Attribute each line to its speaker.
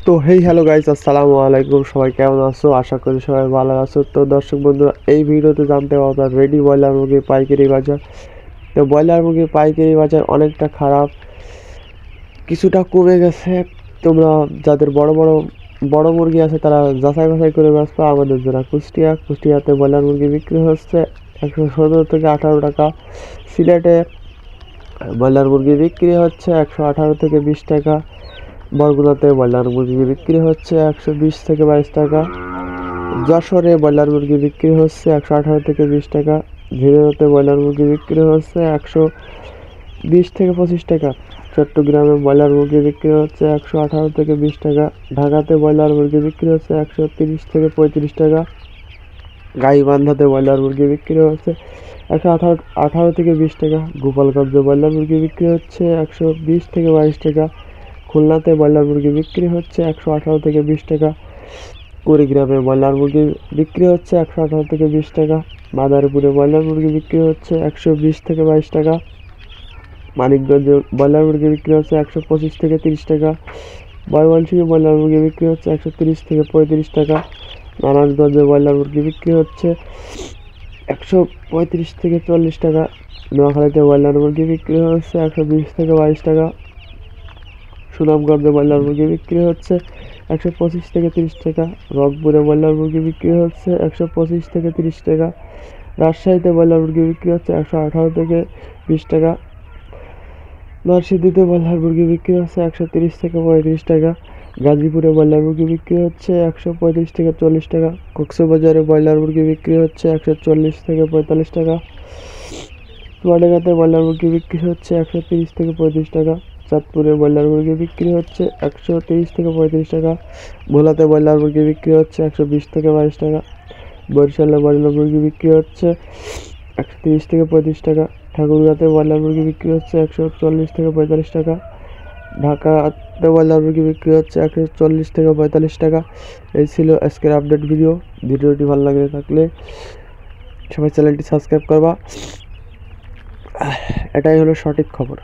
Speaker 1: তো hey hello guys, আসসালামু আলাইকুম। সবাই কেমন আছো? আশা করি সবাই ভালো আছো। তো দর্শক বন্ধুরা, এই ভিডিওতে জানতে পারবে রেডি ব্রয়লার মুরগির পাইকারি বাজার। তো ব্রয়লার মুরগির পাইকারি বাজার অনেকটা খারাপ, কিছুটা কমে গেছে। তোমরা যাদের বড় বড় বড় মুরগি আছে তারা যাচাই বাছাই করে ব্যস্ত। আমাদের জন্য কুষ্টিয়াতে ব্রয়লার মুরগি বিক্রি হচ্ছে 117 থেকে 18 টাকা। সিলেটে ব্রয়লার মুরগি বিক্রি হচ্ছে 118 থেকে 20 টাকা। বরগুনাতে ব্রয়লার মুরগি বিক্রি হচ্ছে 120 থেকে 22 টাকা। যশোরে ব্রয়লার মুরগি বিক্রি হচ্ছে 118 থেকে 20 টাকা। ঝিনাইদহে ব্রয়লার মুরগি বিক্রি হচ্ছে 120 থেকে 25 টাকা। চট্টগ্রামে ব্রয়লার মুরগি বিক্রি হচ্ছে 118 থেকে 20 টাকা। ঢাকাতে ব্রয়লার মুরগি বিক্রি হচ্ছে 130 থেকে 35 টাকা। গাইবান্ধাতে ব্রয়লার মুরগি বিক্রি হচ্ছে 118 থেকে 20 টাকা। গোপালগঞ্জে ব্রয়লার মুরগি বিক্রি হচ্ছে 120 থেকে 22 টাকা। খুলনাতে ব্রয়লার মুরগি বিক্রি হচ্ছে 118 থেকে 20 টাকা। কুড়িগ্রামে ব্রয়লার মুরগি বিক্রি হচ্ছে 118 থেকে 20 টাকা। মাদারীপুরে ব্রয়লার মুরগি বিক্রি হচ্ছে 120 থেকে 22 টাকা। মানিকগঞ্জে ব্রয়লার মুরগি বিক্রি হচ্ছে 125 থেকে 30 টাকা। ময়মনসিংহে ব্রয়লার মুরগি বিক্রি হচ্ছে 130 থেকে 35 টাকা। নারায়ণগঞ্জে ব্রয়লার মুরগি বিক্রি হচ্ছে 135 থেকে 40 টাকা। নোয়াখালীতে ব্রয়লার মুরগি বিক্রি হচ্ছে 120 থেকে 22 টাকা। সুনামগঞ্জে ব্রয়লার মুরগি বিক্রি হচ্ছে 125 থেকে 30 টাকা। রংপুরে ব্রয়লার মুরগি বিক্রি হচ্ছে 125 থেকে 30 টাকা। রাজশাহীতে ব্রয়লার মুরগি বিক্রি হচ্ছে 118 থেকে 20 টাকা। নরসিংদীতে ব্রয়লার মুরগি বিক্রি হচ্ছে 130 থেকে 35 টাকা। গাজীপুরে ব্রয়লার মুরগি বিক্রি হচ্ছে 135 থেকে 40 টাকা। কক্সবাজারে ব্রয়লার মুরগি বিক্রি হচ্ছে 140 থেকে 45 টাকা। চুয়াডাঙ্গাতে ব্রয়লার মুরগি বিক্রি হচ্ছে 130 থেকে 35 টাকা। চাঁদপুরে ব্রয়লার মুরগি বিক্রি হচ্ছে 130 থেকে 35 টাকা। ভোলাতে ব্রয়লার মুরগি বিক্রি হচ্ছে 120 থেকে 22 টাকা। বরিশালে ব্রয়লার মুরগি বিক্রি হচ্ছে 130 থেকে 35 টাকা। ঠাকুরগাঁতে ব্রয়লার মুরগি বিক্রি হচ্ছে 140 থেকে 45 টাকা। ঢাকাতে ব্রয়লার মুরগি বিক্রি হচ্ছে 140 থেকে 45 টাকা। এই ছিল আজকের আপডেট ভিডিওটি ভালো লাগে থাকলে সবাই চ্যানেলটি সাবস্ক্রাইব করবা। এটাই হলো সঠিক খবর।